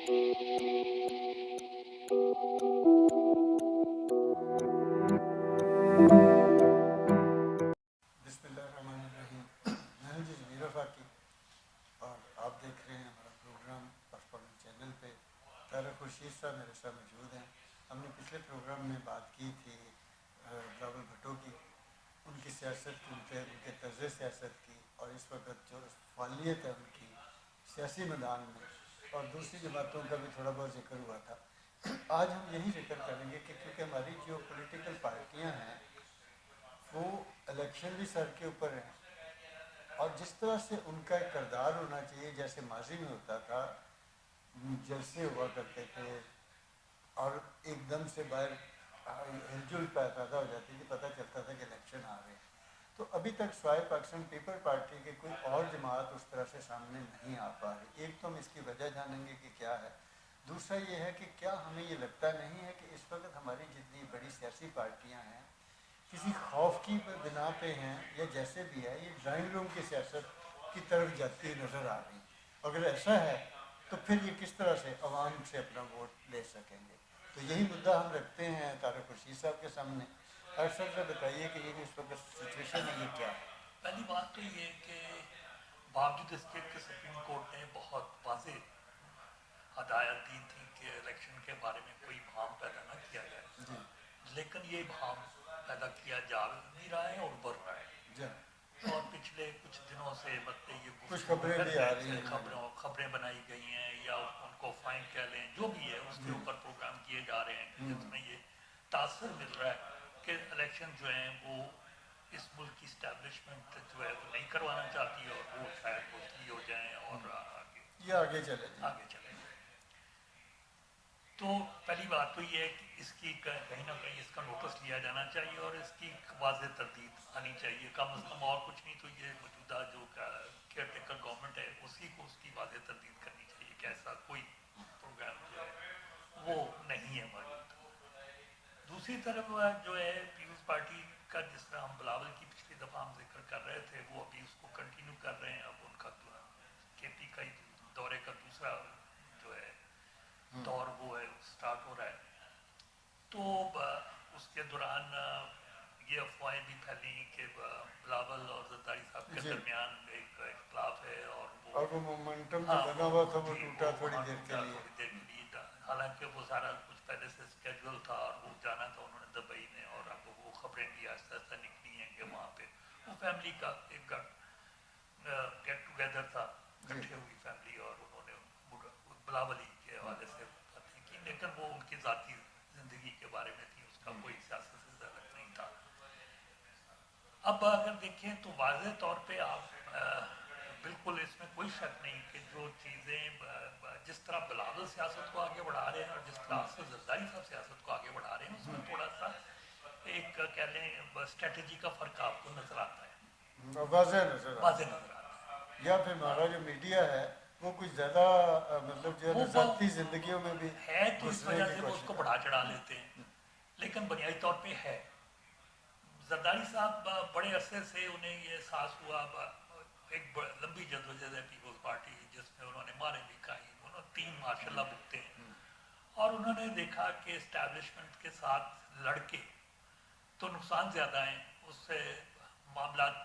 بسم اللہ الرحمن الرحیم. میں ہوں جی ضمیر وفاقی اور آپ دیکھ رہے ہیں ہمارا پروگرام پاسپورٹ چینل پہ. طارق خورشید صاحب میرے ساتھ موجود ہیں. ہم نے پچھلے پروگرام میں بات کی تھی بلاول بھٹو کی، ان کی سیاست کی، ان کے طرز سیاست کی، اور اس وقت جو فعالیت ہے ان کی سیاسی میدان میں، اور دوسری جماعتوں کا بھی تھوڑا بہت ذکر ہوا تھا. آج ہم یہی ذکر کریں گے کہ کیونکہ ہماری جو پولیٹیکل پارٹیاں ہیں وہ الیکشن بھی سر کے اوپر ہیں، اور جس طرح سے ان کا ایک کردار ہونا چاہیے جیسے ماضی میں ہوتا تھا، جلسے ہوا کرتے تھے اور ایک دم سے باہر ہلجل پیدا ہو جاتی تھی، پتہ چلتا تھا کہ الیکشن آ رہے ہیں. تو ابھی تک سوائے پاکستان پیپل پارٹی کے کوئی اور جماعت اس طرح سے سامنے نہیں آ پا رہی. ایک تو ہم اس کی وجہ جانیں گے کہ کیا ہے. دوسرا یہ ہے کہ کیا ہمیں یہ لگتا نہیں ہے کہ اس وقت ہماری جتنی بڑی سیاسی پارٹیاں ہیں کسی خوف کی بنا پہ ہیں، یا جیسے بھی ہے، یہ ڈرائنگ روم کی سیاست کی طرف جاتی نظر آ رہی. اگر ایسا ہے تو پھر یہ کس طرح سے عوام سے اپنا ووٹ لے سکیں گے. تو یہی مدعا ہم رکھتے ہیں طارق خورشید صاحب کے سامنے. ارشد سے بتائیے کہ یہ اس وقت سچویشن ہے، یہ کیا ہے؟ پہلی بات تو یہ کہ باوجود اس کے سپریم کورٹ نے بہت واضح ہدایت دی تھی کہ الیکشن کے بارے میں کوئی ابہام پیدا نہ کیا جائے، جی لیکن یہ ابہام پیدا کیا جا بھی رہا ہے اور بڑھ رہا ہے. جی اور پچھلے کچھ دنوں سے مطلب یہ کچھ خبریں بھی آ رہی ہیں. خبریں بنائی گئی ہیں، یا ان کو فائن کہہ لیں، جو بھی ہے اس کے اوپر پروگرام کیے جا رہے ہیں جس میں یہ تاثر مل رہا ہے کہ الیکشن جو ہیں وہ اس ملک کی اسٹیبلشمنٹ جو ہے وہ نہیں کروانا چاہتی، اور وہ شاید ملتوی ہو جائیں اور یہ آگے چلے آگے چلیں. تو پہلی بات تو یہ ہے کہ اس کی کہیں نہ کہیں اس کا نوٹس لیا جانا چاہیے، اور اس کی واضح تردید آنی چاہیے. کم از کم اور کچھ نہیں تو یہ موجودہ جو کیئر ٹیکر گورنمنٹ ہے اسی کو اس کی واضح تردید کرنی چاہیے کہ ایسا کوئی پروگرام جو ہے وہ نہیں ہے موجود. دوسری طرف جو ہے پیپلز پارٹی کا، جس طرح ہم بلاول کی پچھلی دفعہ ہم ذکر کر رہے تھے، وہ ابھی اس کو کنٹینیو کر رہے ہیں. اب ان کا کے پی کا دورے کا دوسرا جو ہے دور وہ ہے سٹارٹ ہو رہا ہے. تو اس کے دوران یہ افواہیں بھی پھیلیں کہ بلاول اور زرداری صاحب کے درمیان ایک اختلاف ہے، اور وہ مومنٹم جو بنا ہوا تھا وہ ٹوٹا تھوڑی دیر کے لیے. حالانکہ وہ سارا کچھ پہلے سے اسکیجول تھا، اور وہ جانا تھا انہوں نے دبئی میں، اور اب وہ خبریں بھی آہستہ آہستہ نکلی ہیں کہ وہاں پہ وہ فیملی کا ایک گیٹ ٹوگیدر تھا، اکٹھے ہوئی فیملی، اور انہوں نے بلاولی کے حوالے سے باتیں کی، لیکن وہ ان کی ذاتی زندگی کے بارے میں تھی، اس کا کوئی سیاست سے تعلق نہیں تھا. اب اگر دیکھیں تو واضح طور پہ آپ بالکل اس میں کوئی شک نہیں کہ جو چیزیں جس طرح بلاول سیاست کو آگے بڑھا رہے ہیں اور جس طرح سے زرداری صاحب سیاست کو آگے بڑھا رہے ہیں، اس میں تھوڑا سا ایک کہہ لیں اسٹریٹجی کا فرق آپ کو نظر آتا ہے، واضح نظر واضح نظر آتا ہے. یا پھر ہمارا جو میڈیا ہے وہ کچھ زیادہ مطلب جو ہے ذاتی زندگیوں میں بھی ہے، تو اس وجہ سے وہ اس کو بڑھا چڑھا لیتے ہیں، لیکن بنیادی طور پہ ہے. زرداری صاحب بڑے عرصے سے انہیں یہ احساس ہوا، ایک لمبی جدوجہد ہے پیپلز پارٹی جس میں انہوں نے مارے بھی کھائی، انہوں نے 3 ماشاء اللہ بکتے ہیں، اور انہوں نے دیکھا کہ اسٹیبلشمنٹ کے ساتھ لڑ کے تو نقصان زیادہ ہیں، اس سے معاملات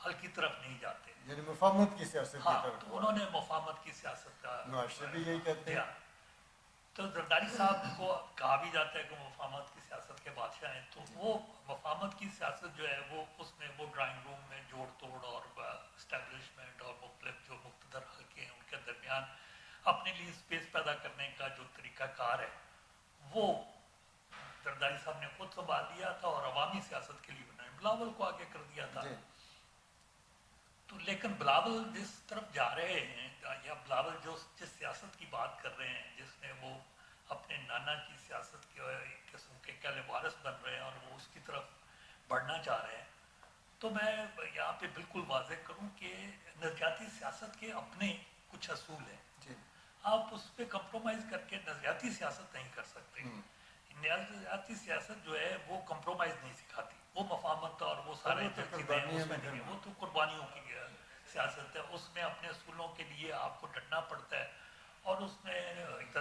حل کی طرف نہیں جاتے، یعنی مفاہمت کی سیاست کی طرف. تو انہوں نے مفاہمت کی سیاست کا معاشرے بھی یہی کہتے ہیں. تو زرداری صاحب کو کہا بھی جاتا ہے کہ مفاہمت کی سیاست کے بادشاہ ہیں. تو وہ مفاہمت کی سیاست جو ہے وہ اس میں وہ ڈرائنگ روم میں جوڑ توڑ اور اسٹیبلشمنٹ اور مختلف جو مقتدر حلقے ہیں ان کے درمیان اپنے لیے اسپیس پیدا کرنے کا جو طریقہ کار ہے وہ زرداری صاحب نے خود سنبھال لیا تھا، اور عوامی سیاست کے لیے انہوں نے بلاول کو آگے کر دیا تھا. تو لیکن بلاول جس طرف جا رہے ہیں، یا بلاول جو جس سیاست کی بات کر رہے ہیں جس میں وہ اپنے نانا کی سیاست کے ایک قسم کے کہہ لیں وارث بن رہے ہیں اور وہ اس کی طرف بڑھنا چاہ رہے ہیں، تو میں یہاں پہ بالکل واضح کروں کہ نظریاتی سیاست کے اپنے کچھ اصول ہیں، آپ اس پہ کمپرومائز کر کے نظریاتی سیاست نہیں کر سکتے. نظریاتی سیاست جو ہے وہ کمپرومائز نہیں سکھاتی، وہ مفاہمت اور وہ سارے جو چیزیں ہیں اس میں نہیں ہے، وہ تو قربانیوں کی سیاست ہے. اس میں اپنے اصولوں کے لیے آپ کو ڈٹنا پڑتا ہے، اور اس میں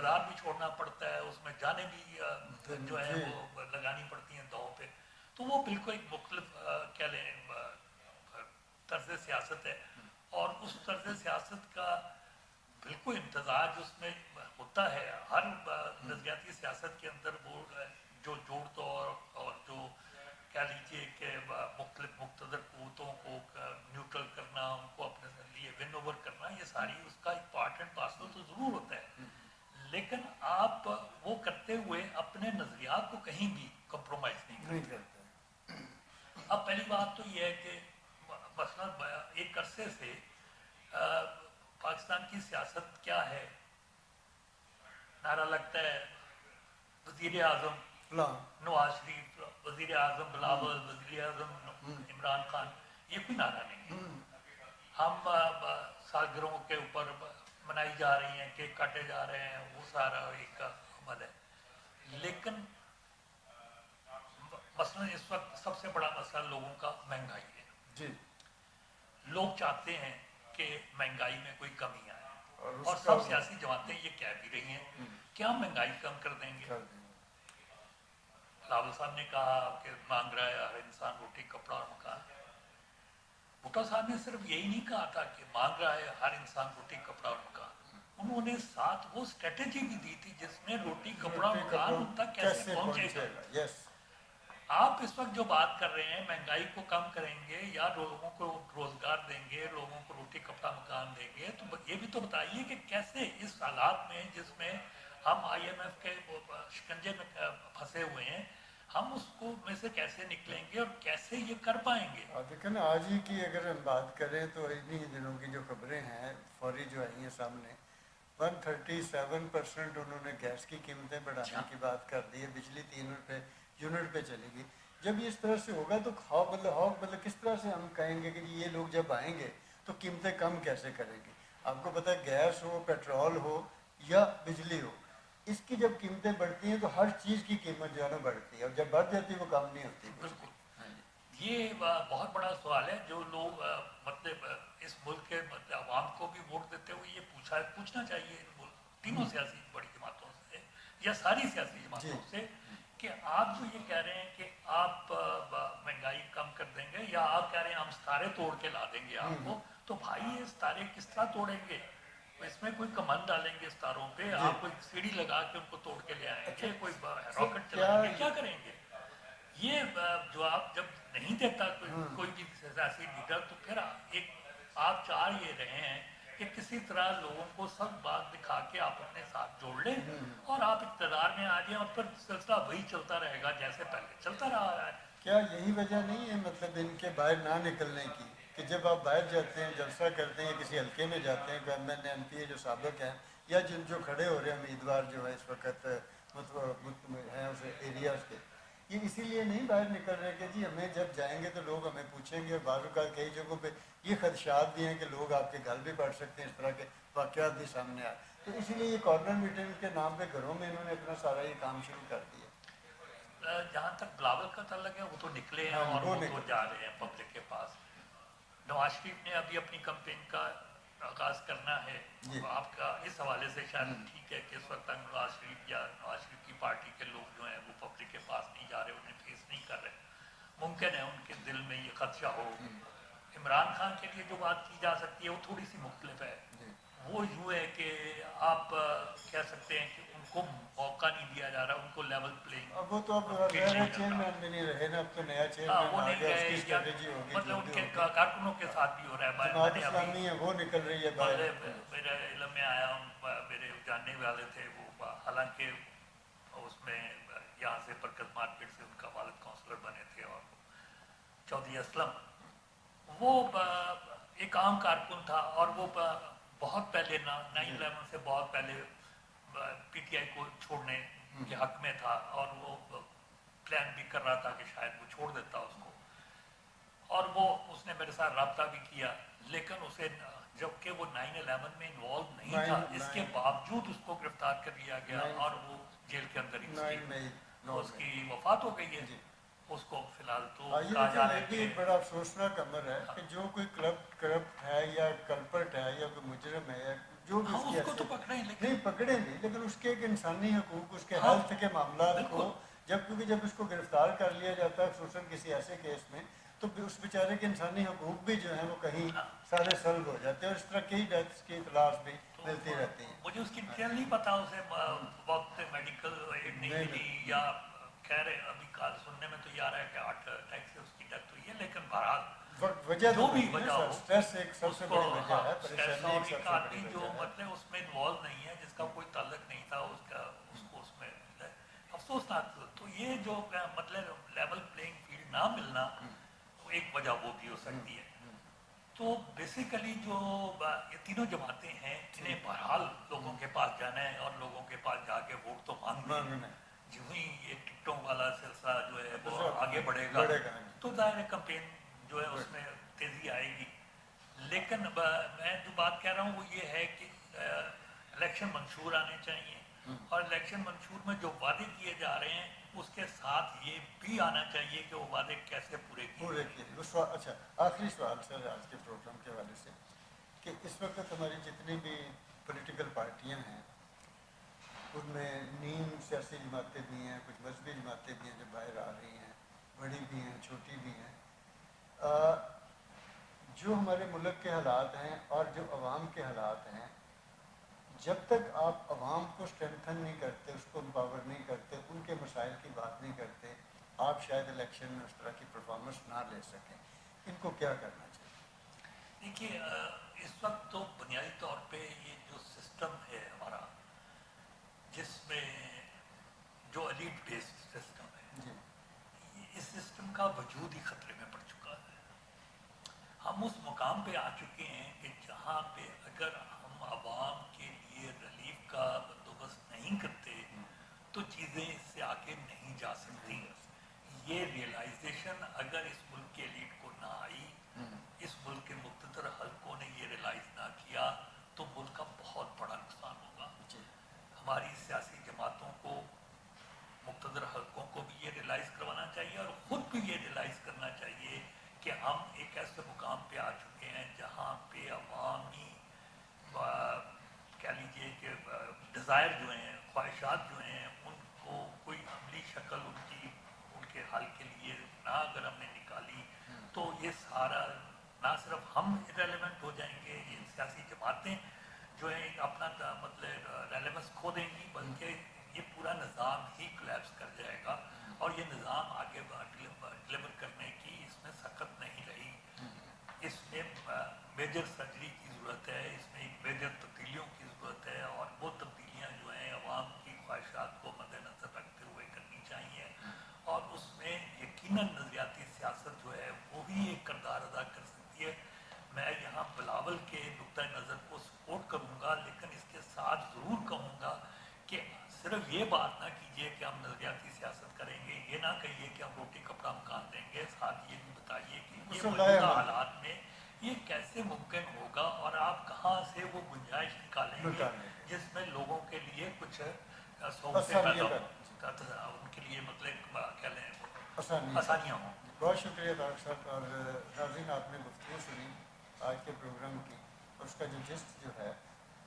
रिश्तेदार भी छोड़ना पड़ता है, उसमें जाने भी जो है वो लगानी पड़ती हैं दाव पे। तो वो बिल्कुल एक मुख्तलिफ क्या लें तर्ज सियासत है, और उस तर्ज सियासत का बिल्कुल इम्तजाज उसमें होता है। हर नजरियाती सियासत के अंदर वो जो जोड़ तोड़ और जो कह लीजिए कि मुख्तलिफ मुख्तदर क़ुव्वतों को न्यूट्रल करना, उनको अपने लिए विन ओवर करना, ये सारी उसका एक पार्ट एंड पार्सल तो ज़रूर होता है, लेकिन आप वो करते हुए अपने नज़रियात को कहीं भी कम्प्रोमाइज़ नहीं करते। अब पहली बात तो ये है कि मसलन एक अरसे से पाकिस्तान की सियासत क्या है, नारा लगता है वज़ीर आज़म नवाज शरीफ, वज़ीर आज़म बिलावल, वज़ीर आज़म इमरान खान, ये कोई नारा नहीं है। हम सालगिरहों के ऊपर मनाई जा रही हैं, केक काटे जा रहे हैं, वो सारा एक अमल है। लेकिन मसलन इस वक्त सबसे बड़ा मसला लोगों का महंगाई है जी। लोग चाहते हैं कि महंगाई में कोई कमी आए, और सब सियासी जमातें ये कह भी रही हैं कि हम महंगाई कम कर देंगे। बिलावल साहब ने कहा कि मांग रहा है हर इंसान रोटी कपड़ा और मकान। भुट्टो साहब ने सिर्फ यही नहीं कहा था कि मांग रहा है हर इंसान रोटी कपड़ा और मकान, उन्होंने साथ वो स्ट्रेटेजी भी दी थी जिसमें रोटी कपड़ा मकान उन तक कैसे पहुंचेगा। आप इस वक्त जो बात कर रहे हैं महंगाई को कम करेंगे या लोगों को रोजगार देंगे, लोगों को रोटी कपड़ा मकान देंगे, तो ये भी तो बताइए कि कैसे इस हालात में जिसमें हम IMF के शिकंजे में फंसे हुए हैं, हम उसको में से कैसे निकलेंगे और कैसे ये कर पाएंगे। देखिए ना, आज ही की अगर हम बात करें तो इन्हीं दिनों की जो खबरें हैं फौरी जो आई हैं सामने, 137% उन्होंने गैस की कीमतें बढ़ाने की बात कर दी है, बिजली 3 रुपये यूनिट पे चलेगी। जब ये इस तरह से होगा तो मतलब किस तरह से हम कहेंगे कि ये लोग जब आएंगे तो कीमतें कम कैसे करेंगे। आपको पता है गैस हो, पेट्रोल हो या बिजली हो, इसकी जब कीमतें बढ़ती हैं तो हर चीज़ की कीमत जो है ना बढ़ती है, और जब बढ़ जाती है वो कम नहीं होती। बिल्कुल, ये बहुत बड़ा सवाल है जो लोग मतलब इस मुल्क के आवाम को भी वोट देते हुए ये पूछना चाहिए इन तीनों सियासी बड़ी जमातों से या सारी सियासी जमातों से कि आप जो ये कह रहे हैं कि आप महंगाई कम कर देंगे या आप कह रहे हैं हम सितारे तोड़ के ला देंगे आपको, तो भाई ये सितारे किस तरह तोड़ेंगे? इसमें कोई कमान डालेंगे सितारों पे, आप कोई सीढ़ी लगा के उनको तोड़ के ले आएंगे, कोई रॉकेट चलाएंगे, क्या करेंगे? ये जवाब जब नहीं देता कोई भी सियासी लीडर, तो फिर आप चाह ये रहे हैं कि किसी तरह लोगों को सब बात दिखा के आप अपने साथ जोड़ लें और आप इक़्तिदार में आ जाएं और फिर सिलसिला वही चलता रहेगा जैसे पहले चलता रहा है। क्या यही वजह नहीं है मतलब इनके बाहर ना निकलने की, कि जब आप बाहर जाते हैं, जलसा करते हैं, किसी हल्के में जाते हैं, गवर्नमेंट MP जो साबिक हैं या जो खड़े हो रहे हैं उम्मीदवार जो है इस वक्त मतलब हैं उस एरियाज़ के, ये इसीलिए नहीं बाहर निकल रहे कि जी हमें जब जाएंगे तो लोग हमें पूछेंगे। और बाज़ का कई जगहों पे ये खदशात भी हैं कि लोग आपके घर भी पढ़ सकते हैं, इस तरह के वाक़यात भी सामने आए, तो इसीलिए ये कॉर्नर मीटिंग के नाम पे घरों में इन्होंने अपना सारा ये काम शुरू कर दिया। जहाँ तक बिलावल का ताल्लुक है वो तो निकले हैं और वो तो जा रहे हैं पब्लिक के पास। नवाज शरीफ ने अभी अपनी कैंपेन का आगाज़ करना है, तो आपका इस हवाले से शायद ठीक है कि इस वक्त तक नवाज शरीफ या नवाज शरीफ की पार्टी के लोग जो हैं वो पब्लिक के पास नहीं जा रहे, उन्हें फेस नहीं कर रहे। मुमकिन है उनके दिल में ये खदशा हो। इमरान खान के लिए जो बात की जा सकती है वो थोड़ी सी मुख्तलिफ है। वो यूँ है कि आप कह सकते हैं कि उनको मौका नहीं दिया जा रहा, उनको लेवल प्लेइंग। अब वो तो अब चेयरमैन में नहीं रहे ना, अब तो नया चेयरमैन आ गया, उसकी स्ट्रेटजी होगी, मतलब उनके कारकुनों के साथ भी हो रहा है। जमात इस्लामी है वो निकल रही है बाहर। मेरे इल्म में आया, मेरे जानने वाले थे वो, हालांकि उसमें यहाँ से बरकत मार्केट से उनका वालिद काउंसलर बने थे, और चौधरी असलम वो एक आम कारकुन था और वो बहुत पहले 9/11 से बहुत पहले PTI को छोड़ने के हक में था, और वो प्लान भी कर रहा था कि शायद वो छोड़ देता उसको, और वो उसने मेरे साथ रब्ता भी किया, लेकिन उसे जबकि वो 9/11 में इन्वॉल्व नहीं था, इसके बावजूद उसको गिरफ्तार कर लिया गया और वो जेल के अंदर ही उसकी वफात हो गई है। उसको फिलहाल तो कहा जा रहा है कि एक बड़ा अफसोसनाक अमर है कि जो कोई करप्ट है या कल्पर्ट है या कोई मुजरिम है या जो भी हाँ, उसकी उसको तो हैसियत, पकड़े लेकिन नहीं पकड़े नहीं, लेकिन उसके एक इंसानी हकूक, उसके हाँ, हेल्थ के मामला को, बिल्कुल क्योंकि जब उसको गिरफ्तार कर लिया जाता है खुसूसन किसी ऐसे केस में, तो उस बेचारे के इंसानी हकूक भी जो हैं वो कहीं हाँ, सारे सल्ब हो जाते हैं, और इस तरह कई डेथ्स की इतलाश भी तो मिलती रहती हैं। मुझे उसकी डिटेल नहीं पता, उसे वक्त मेडिकल एड नहीं नहीं मिली नहीं, या कह रहे अभी काल सुनने में तो ये आ रहा है कि हार्ट अटैक से उसकी डेथ हुई है, लेकिन बहरहाल वजह जो तो भी वही है वजह सर, हो स्ट्रेस एक सबसे उसको, बड़ी वजह हाँ है, स्ट्रेस, परेशानी एक और एक सबसे आदमी बड़ी जो वजह है। मतलब उसमें इन्वॉल्व नहीं है, जिसका कोई ताल्लुक नहीं था उसका, उसको उसमें मिला है। अफसोसनाक, तो ये जो मतलब लेवल प्लेइंग फील्ड ना मिलना एक वजह वो भी हो सकती है। तो बेसिकली जो ये तीनों जमातें हैं, इन्हें बहरहाल लोगों के पास जाना है और लोगों के पास जाके वोट तो मांगने हैं। मांगना जो ही ये टिकटों वाला सिलसिला जो है वो है, आगे बढ़ेगा बढ़ेगा। तो ज़ाहिर कंपेन जो है उसमें तेज़ी आएगी। लेकिन मैं जो बात कह रहा हूँ वो ये है कि इलेक्शन मंशूर आने चाहिए, और इलेक्शन मंशूर में जो वादे किए जा रहे हैं उसके साथ ये भी आना चाहिए कि वो वादे कैसे पूरे पूरे किए। किए। उस अच्छा, आखिरी सवाल सर आज के प्रोग्राम के हवाले से, कि इस वक्त हमारी जितनी भी पॉलिटिकल पार्टियां हैं उनमें नीम सियासी जमातें भी हैं, कुछ मजहबी जमातें भी हैं जो बाहर आ रही हैं, बड़ी भी हैं छोटी भी हैं। जो हमारे मुल्क के हालात हैं और जो अवाम के हालात हैं, जब तक आप अवाम को स्ट्रेंथन नहीं करते, उसको एम्पावर नहीं करते, उनके मसाइल की बात नहीं करते, आप शायद इलेक्शन में उस तरह की परफॉर्मेंस ना ले सकें। इनको क्या करना चाहिए? देखिए इस वक्त तो बुनियादी तौर पे ये जो सिस्टम है हमारा, जिसमें जो एलीट बेस्ड सिस्टम है, जी इस सिस्टम का वजूद ही खतरे में पड़ चुका है। हम उस मुकाम पे आ चुके हैं कि जहाँ पे अगर हम आवाम के लिए रिलीफ का बंदोबस्त नहीं करते तो चीज़ें इससे आगे नहीं जा सकती। ये रियलाइजेशन अगर इस मुल्क के एलीट को ना आई, इस मुल्क के मुख्तदर हल्कों ने ये रियलाइज ना किया, तो मुल्क का बहुत बड़ा नुकसान होगा। हमारी सियासी जमातों को, मुख्तदर हल्कों को भी ये रियलाइज़ करवाना चाहिए और ख़ुद भी ये रियलाइज़ करना चाहिए कि हम एक ऐसे मुकाम पे आ चुके हैं जहाँ पे अवामी कह लीजिए कि डिज़ायर जो हैं, ख्वाहिशात जो हैं, उनको कोई अमली शक्ल उनके हल के लिए ना अगर हमने निकाली तो ये सारा, ना सिर्फ हम इरेलेवेंट हो जाएंगे, ये सियासी जमातें जो है अपना मतलब रेलेवेंस खो देंगी, बल्कि ये पूरा निज़ाम ही कोलैप्स कर जाएगा और ये निज़ाम आगे डिलीवर करने की इसमें सख्त नहीं रही। इसमें मेजर सर्जरी की ज़रूरत है, इसमें एक मेजर तब्दीलियों की ज़रूरत है, और वो तब्दीलियाँ जो हैं अवाम की ख्वाहिशात को मद्देनज़र रखते हुए करनी चाहिए, और उसमें यकीनन नज़रियाती सियासत जो है वो भी एक किरदार अदा कर सकती है। मैं यहाँ बिलावल के नुक्ता नज़र को सपोर्ट करूँगा, लेकिन इसके साथ ज़रूर कहूँगा कि सिर्फ ये बात ना कीजिए कि हम नज़रियाती सियासत करेंगे, ये ना कहिए कि हम रोटी कपड़ा मकान देंगे, साथ ये भी बताइए कि ये मौजूदा हालात में ये कैसे मुमकिन होगा और आप कहाँ से वो गुंजाइश निकालेंगे जिसमें लोगों के लिए कुछ सहूलतें पैदा हो, उनके लिए मतलब क्या लें आसानियाँ हों। बहुत शुक्रिया डॉक्टर साहब। और नाज़रीन, आपने गुफ्तगू सुनी आज के प्रोग्राम की, और उसका जो जिस्ट जो है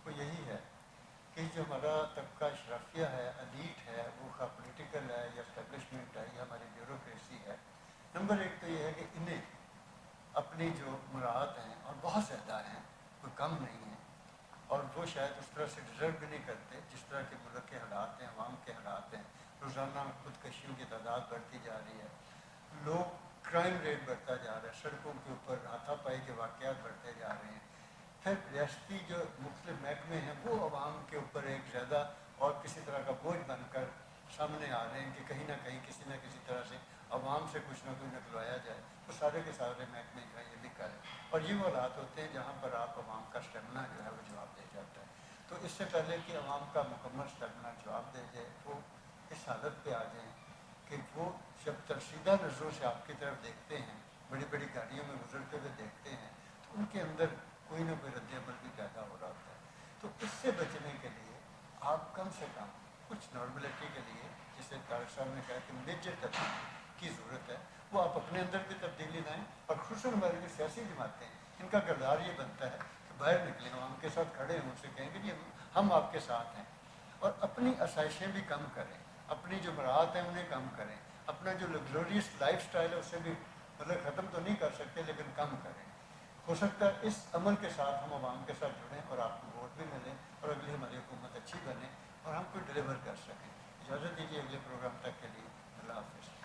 वो यही है कि जो हमारा तबका अशराफिया है, एलीट है, वो खा पोलिटिकल है या एस्टेब्लिशमेंट है या हमारी ब्यूरोक्रेसी है, नंबर एक तो ये है कि इन्हें अपनी जो मुराद हैं, और बहुत ज़्यादा हैं, कोई कम नहीं है, और वो शायद उस तरह से डिज़र्व भी नहीं करते जिस तरह के मुल्क के हालात हैं, अवाम के हालात हैं। रोज़ाना खुदकशियों की तादाद बढ़ती जा रही है, लोग क्राइम रेट बढ़ता जा रहा है, सड़कों के ऊपर हाथापाई के वाक़यात बढ़ते जा रहे हैं। फिर रियासती जो मुख्तलिफ महकमे हैं वो अवाम के ऊपर एक ज़्यादा और किसी तरह का बोझ बनकर सामने आ रहे हैं कि कहीं ना कहीं किसी न किसी तरह से अवाम से कुछ ना कुछ निकलवाया जाए। तो सारे के सारे महकमे का ये भी करें, और ये वो हालात होते हैं जहाँ पर आप अवाम का स्टेमिना जो है वो जवाब दे जाता है। तो इससे पहले कि अवाम का मुकम्मल स्टेमिना जवाब दे जाए, वो इस हालत पे आ जाए कि वो जब तरसीदा नज़रों से आपकी तरफ देखते हैं, बड़ी बड़ी गाड़ियों में गुजरते हुए देखते हैं, तो उनके अंदर कोई ना कोई रद्द-ए-अमल भी पैदा हो रहा होता है। तो इससे बचने के लिए आप कम से कम कुछ नॉर्मलिटी के लिए, जिसे तारक साहब ने कहा कि मेजर तब्दीली की ज़रूरत है, वो आप अपने अंदर भी तब्दीली लाएँ, और खुसूसन हमारी जो सियासी जमातें हैं इनका किरदार ये बनता है कि باہر نکلیں عوام کے ساتھ کھڑے ہوں، ان سے کہیں کہ جی ہم آپ کے ساتھ ہیں، اور اپنی آسائشیں بھی کم کریں، اپنی جو مراحت ہیں انہیں کم کریں، اپنا جو لگزوریس لائف سٹائل ہے اسے بھی مطلب ختم تو نہیں کر سکتے لیکن کم کریں۔ ہو سکتا ہے اس عمل کے ساتھ ہم عوام کے ساتھ جڑیں اور آپ کو ووٹ بھی ملیں اور اگلی ہماری حکومت اچھی بنے اور ہم کو ڈلیور کر سکیں۔ اجازت دیجیے اگلے پروگرام تک کے لیے، اللہ حافظ۔